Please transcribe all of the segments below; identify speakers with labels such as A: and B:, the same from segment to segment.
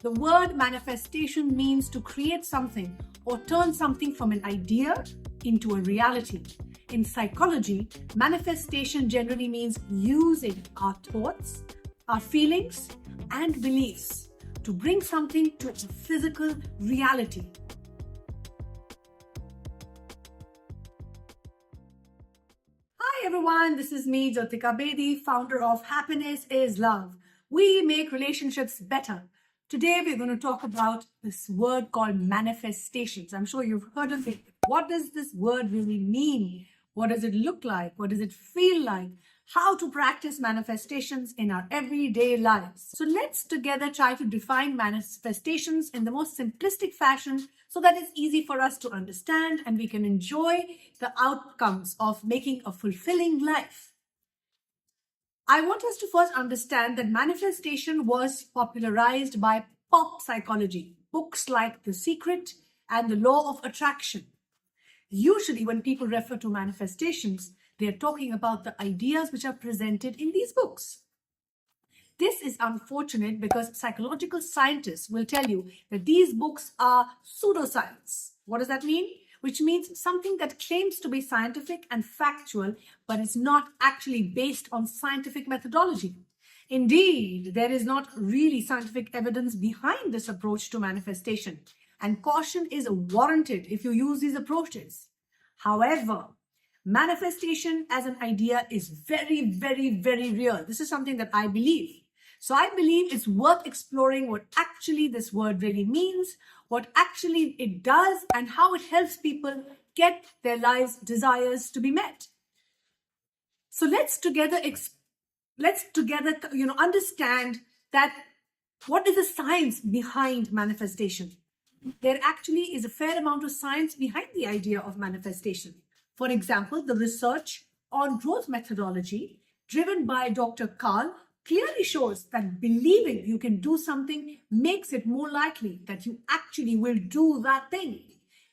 A: The word manifestation means to create something or turn something from an idea into a reality. In psychology, manifestation generally means using our thoughts, our feelings, and beliefs to bring something to a physical reality. Hi everyone, this is me, Jyotika Bedi, founder of Happiness is Love. We make relationships better. Today we're going to talk about this word called manifestations. I'm sure you've heard of it. What does this word really mean? What does it look like? What does it feel like? How to practice manifestations in our everyday lives. So let's together try to define manifestations in the most simplistic fashion so that it's easy for us to understand and we can enjoy the outcomes of making a fulfilling life. I want us to first understand that manifestation was popularized by pop psychology, books like The Secret and The Law of Attraction. Usually when people refer to manifestations, they are talking about the ideas which are presented in these books. This is unfortunate because psychological scientists will tell you that these books are pseudoscience. What does that mean? Which means something that claims to be scientific and factual, but is not actually based on scientific methodology. Indeed, there is not really scientific evidence behind this approach to manifestation, and caution is warranted if you use these approaches. However, manifestation as an idea is very, very, very real. This is something that I believe. So I believe it's worth exploring what actually this word really means, what actually it does, and how it helps people get their lives' desires to be met. So let's together understand that what is the science behind manifestation. There actually is a fair amount of science behind the idea of manifestation. For example, the research on growth methodology driven by Dr. Carl clearly shows that believing you can do something makes it more likely that you actually will do that thing.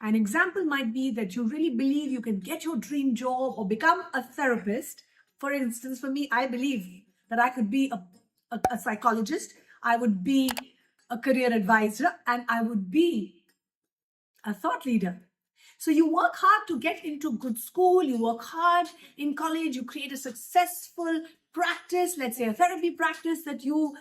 A: An example might be that you really believe you can get your dream job or become a therapist. For instance, for me, I believe that I could be a psychologist, I would be a career advisor, and I would be a thought leader. So you work hard to get into good school, you work hard in college, you create a successful practice, let's say a therapy practice that you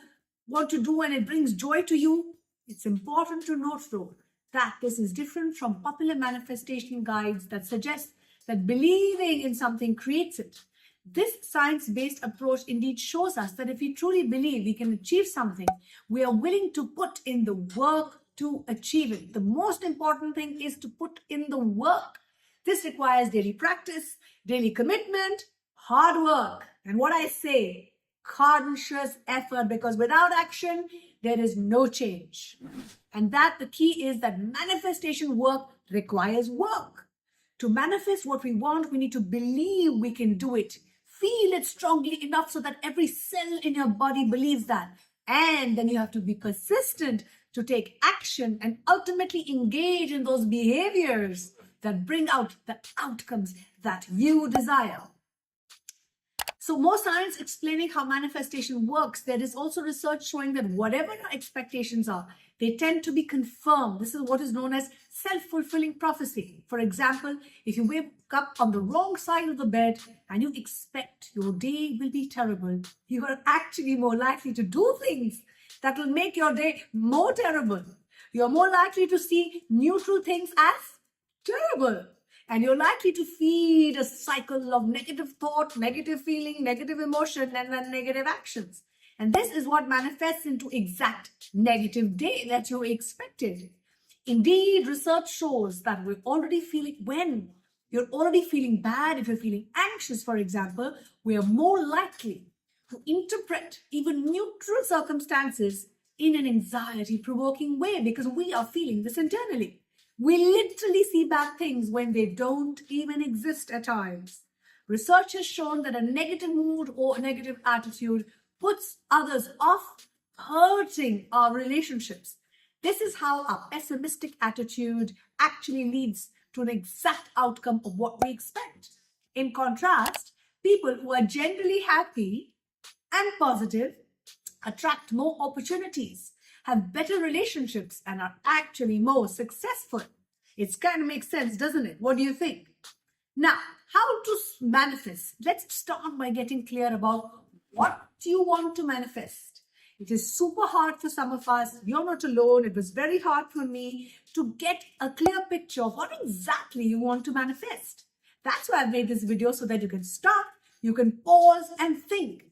A: want to do and it brings joy to you. It's important to note though that this is different from popular manifestation guides that suggest that believing in something creates it. This science-based approach indeed shows us that if we truly believe we can achieve something, we are willing to put in the work to achieve it. The most important thing is to put in the work. This requires daily practice, daily commitment, hard work, and what I say, conscious effort, because without action, there is no change. And that the key is that manifestation work requires work. To manifest what we want, we need to believe we can do it. Feel it strongly enough so that every cell in your body believes that. And then you have to be persistent to take action and ultimately engage in those behaviors that bring out the outcomes that you desire. So more science explaining how manifestation works. There is also research showing that whatever our expectations are, they tend to be confirmed. This is what is known as self-fulfilling prophecy. For example, if you wake up on the wrong side of the bed and you expect your day will be terrible, you are actually more likely to do things that will make your day more terrible. You're more likely to see neutral things as terrible. And you're likely to feed a cycle of negative thought, negative feeling, negative emotion, and then negative actions. And this is what manifests into exact negative day that you expected. Indeed, research shows that when you're already feeling bad, if you're feeling anxious, for example, we are more likely to interpret even neutral circumstances in an anxiety-provoking way because we are feeling this internally. We literally see bad things when they don't even exist at times. Research has shown that a negative mood or a negative attitude puts others off, hurting our relationships. This is how our pessimistic attitude actually leads to an exact outcome of what we expect. In contrast, people who are generally happy and positive attract more opportunities, have better relationships, and are actually more successful. It's kind of makes sense, doesn't it? What do you think? Now, how to manifest? Let's start by getting clear about what you want to manifest. It is super hard for some of us. You're not alone. It was very hard for me to get a clear picture of what exactly you want to manifest. That's why I made this video, so that you can stop, you can pause and think.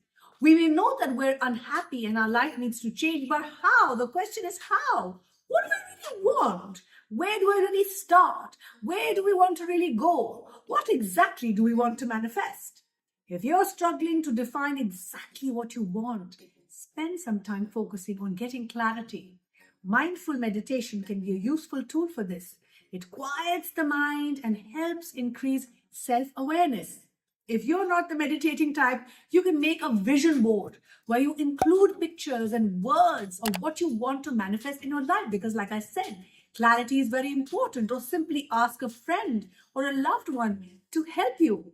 A: We may know that we're unhappy and our life needs to change, but how? The question is how? What do I really want? Where do I really start? Where do we want to really go? What exactly do we want to manifest? If you're struggling to define exactly what you want, spend some time focusing on getting clarity. Mindful meditation can be a useful tool for this. It quiets the mind and helps increase self-awareness. If you're not the meditating type, you can make a vision board where you include pictures and words of what you want to manifest in your life. Because like I said, clarity is very important. Or simply ask a friend or a loved one to help you.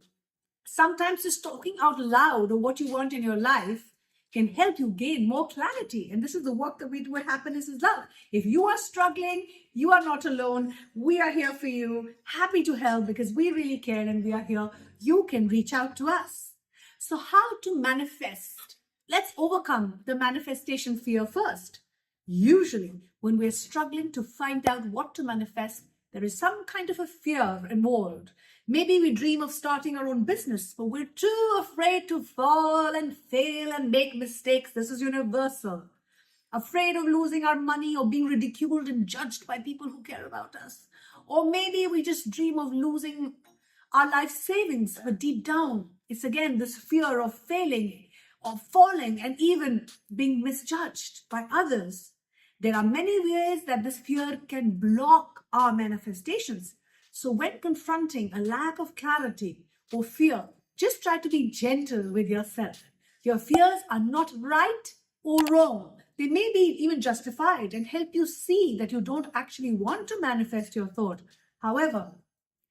A: Sometimes just talking out loud of what you want in your life can help you gain more clarity. And this is the work that we do at Happiness is Love. If you are struggling, you are not alone. We are here for you, happy to help because we really care and we are here. You can reach out to us. So how to manifest? Let's overcome the manifestation fear first. Usually, when we're struggling to find out what to manifest, there is some kind of a fear involved. Maybe we dream of starting our own business, but we're too afraid to fall and fail and make mistakes. This is universal. Afraid of losing our money or being ridiculed and judged by people who care about us. Or maybe we just dream of losing our life savings, but deep down, it's again this fear of failing, of falling, and even being misjudged by others. There are many ways that this fear can block our manifestations. So when confronting a lack of clarity or fear, just try to be gentle with yourself. Your fears are not right or wrong. They may be even justified and help you see that you don't actually want to manifest your thought. However,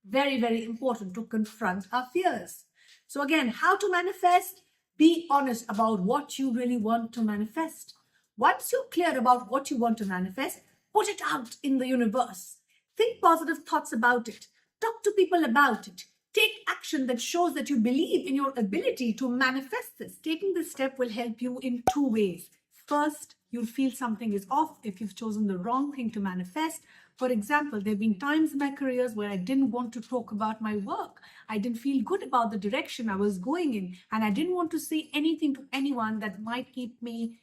A: very, very important to confront our fears. So again, how to manifest? Be honest about what you really want to manifest. Once you're clear about what you want to manifest, put it out in the universe. Think positive thoughts about it. Talk to people about it. Take action that shows that you believe in your ability to manifest this. Taking this step will help you in two ways. First, you'll feel something is off if you've chosen the wrong thing to manifest. For example, there have been times in my careers where I didn't want to talk about my work. I didn't feel good about the direction I was going in, and I didn't want to say anything to anyone that might keep me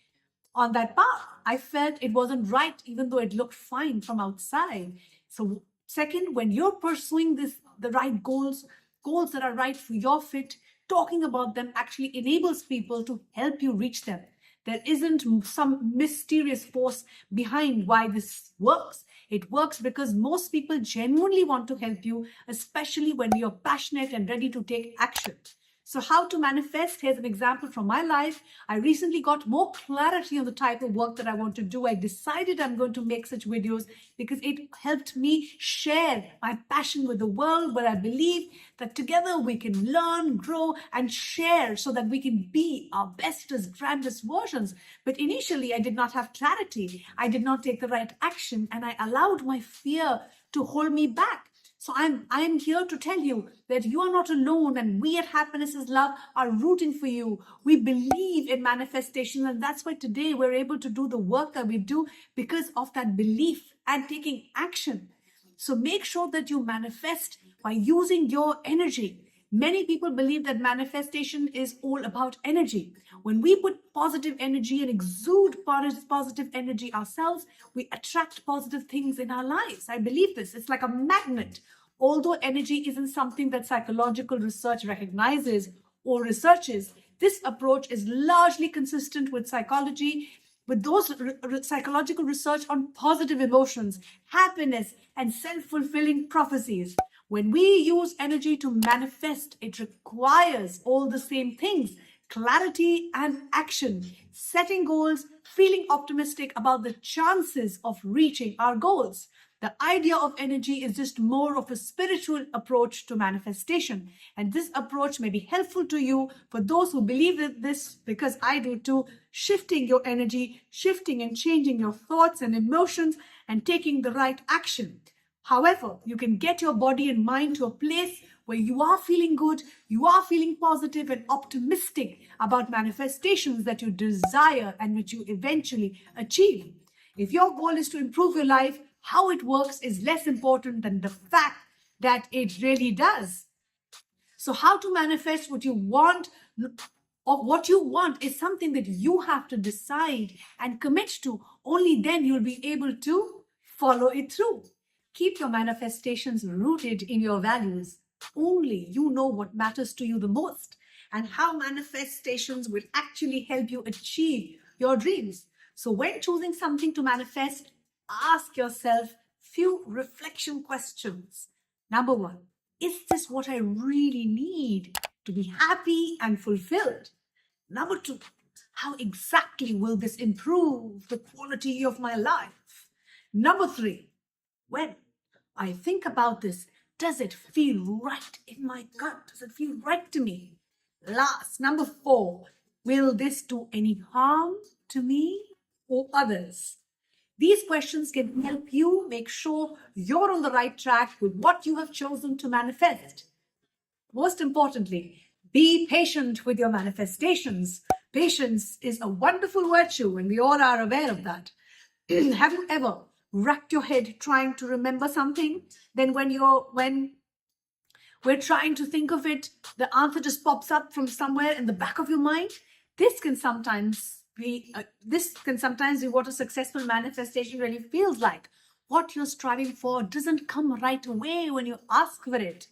A: on that path. I felt it wasn't right, even though it looked fine from outside. So second, when you're pursuing the right goals that are right for your fit, talking about them actually enables people to help you reach them. There isn't some mysterious force behind why this works. It works because most people genuinely want to help you, especially when you're passionate and ready to take action. So how to manifest? Here's an example from my life. I recently got more clarity on the type of work that I want to do. I decided I'm going to make such videos because it helped me share my passion with the world, where I believe that together we can learn, grow, and share so that we can be our bestest, grandest versions. But initially, I did not have clarity. I did not take the right action, and I allowed my fear to hold me back. So I'm here to tell you that you are not alone, and we at Happiness is Love are rooting for you. We believe in manifestation, and that's why today we're able to do the work that we do because of that belief and taking action. So make sure that you manifest by using your energy. Many people believe that manifestation is all about energy. When we put positive energy and exude positive energy ourselves, we attract positive things in our lives. I believe this. It's like a magnet. Although energy isn't something that psychological research recognizes or researches, this approach is largely consistent with psychology, with those psychological research on positive emotions, happiness, and self-fulfilling prophecies. When we use energy to manifest, it requires all the same things: clarity and action, setting goals, feeling optimistic about the chances of reaching our goals. The idea of energy is just more of a spiritual approach to manifestation. And this approach may be helpful to you for those who believe in this, because I do too. Shifting your energy, shifting and changing your thoughts and emotions, and taking the right action. However, you can get your body and mind to a place where you are feeling good, you are feeling positive and optimistic about manifestations that you desire and which you eventually achieve. If your goal is to improve your life, how it works is less important than the fact that it really does. So how to manifest what you want, or what you want, is something that you have to decide and commit to. Only then you'll be able to follow it through. Keep your manifestations rooted in your values. Only you know what matters to you the most and how manifestations will actually help you achieve your dreams. So when choosing something to manifest, ask yourself few reflection questions. Number one, is this what I really need to be happy and fulfilled? Number two, how exactly will this improve the quality of my life? Number three, when I think about this, does it feel right in my gut? Does it feel right to me? Last, number four, will this do any harm to me or others? These questions can help you make sure you're on the right track with what you have chosen to manifest. Most importantly, be patient with your manifestations. Patience is a wonderful virtue, and we all are aware of that. Have you ever racked your head trying to remember something? Then when we're trying to think of it, the answer just pops up from somewhere in the back of your mind. This can sometimes be what a successful manifestation really feels like. What you're striving for doesn't come right away when you ask for it,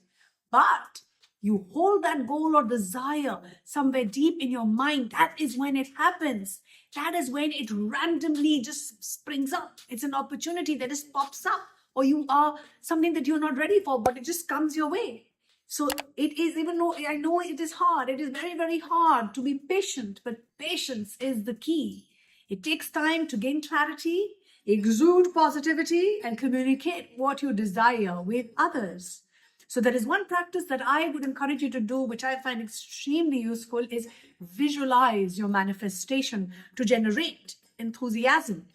A: but you hold that goal or desire somewhere deep in your mind. That is when it happens. That is when it randomly just springs up. It's an opportunity that just pops up, or you are something that you're not ready for, but it just comes your way. So it is, even though I know it is hard, it is very, very hard to be patient, but patience is the key. It takes time to gain clarity, exude positivity, and communicate what you desire with others. So there is one practice that I would encourage you to do, which I find extremely useful, is visualize your manifestation to generate enthusiasm.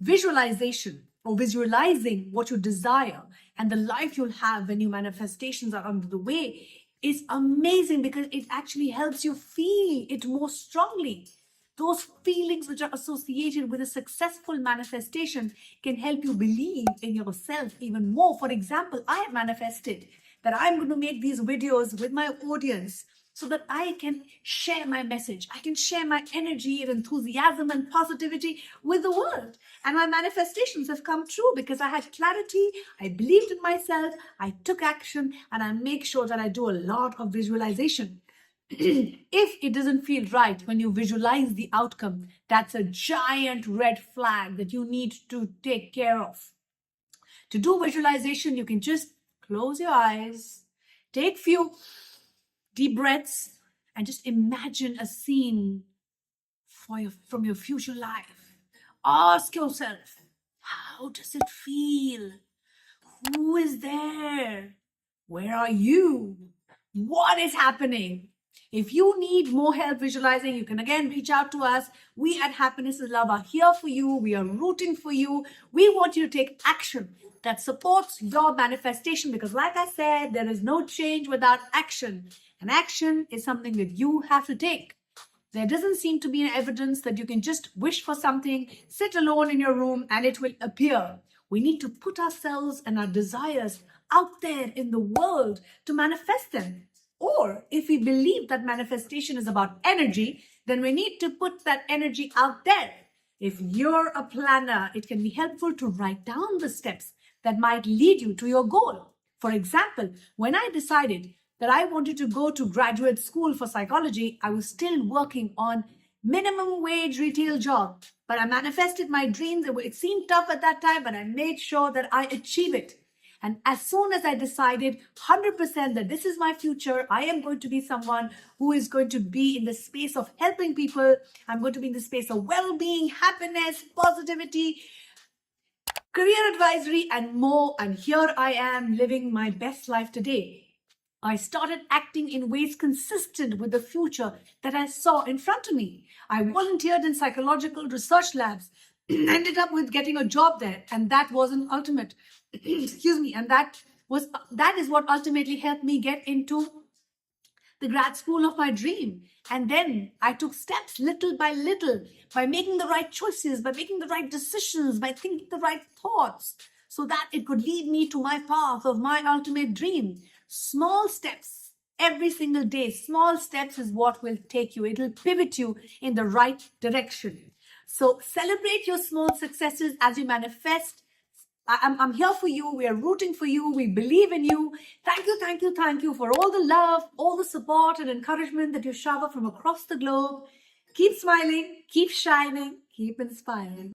A: Visualization, or visualizing what you desire and the life you'll have when your manifestations are under the way, is amazing because it actually helps you feel it more strongly. Those feelings which are associated with a successful manifestation can help you believe in yourself even more. For example, I have manifested that I'm going to make these videos with my audience so that I can share my message. I can share my energy and enthusiasm and positivity with the world. And my manifestations have come true because I had clarity, I believed in myself, I took action, and I make sure that I do a lot of visualization. If it doesn't feel right when you visualize the outcome, that's a giant red flag that you need to take care of. To do visualization, you can just close your eyes, take few deep breaths, and just imagine a scene from your future life. Ask yourself, how does it feel? Who is there? Where are you? What is happening? If you need more help visualizing, you can again reach out to us. We at Happiness is Love are here for you. We are rooting for you. We want you to take action that supports your manifestation, because like I said, there is no change without action. And action is something that you have to take. There doesn't seem to be evidence that you can just wish for something, sit alone in your room, and it will appear. We need to put ourselves and our desires out there in the world to manifest them. Or if we believe that manifestation is about energy, then we need to put that energy out there. If you're a planner, it can be helpful to write down the steps that might lead you to your goal. For example, when I decided that I wanted to go to graduate school for psychology, I was still working on minimum wage retail job. But I manifested my dreams. It seemed tough at that time, but I made sure that I achieve it. And as soon as I decided 100% that this is my future, I am going to be someone who is going to be in the space of helping people. I'm going to be in the space of well-being, happiness, positivity, career advisory, and more. And here I am living my best life today. I started acting in ways consistent with the future that I saw in front of me. I volunteered in psychological research labs, ended up with getting a job there, and that was an ultimate, excuse me, and that is what ultimately helped me get into the grad school of my dream. And then I took steps little by little by making the right choices, by making the right decisions, by thinking the right thoughts so that it could lead me to my path of my ultimate dream. Small steps every single day. Small steps is what will take you. It will pivot you in the right direction. So celebrate your small successes as you manifest. I'm here for you. We are rooting for you. We believe in you. Thank you, thank you, thank you for all the love, all the support and encouragement that you shower from across the globe. Keep smiling, keep shining, keep inspiring.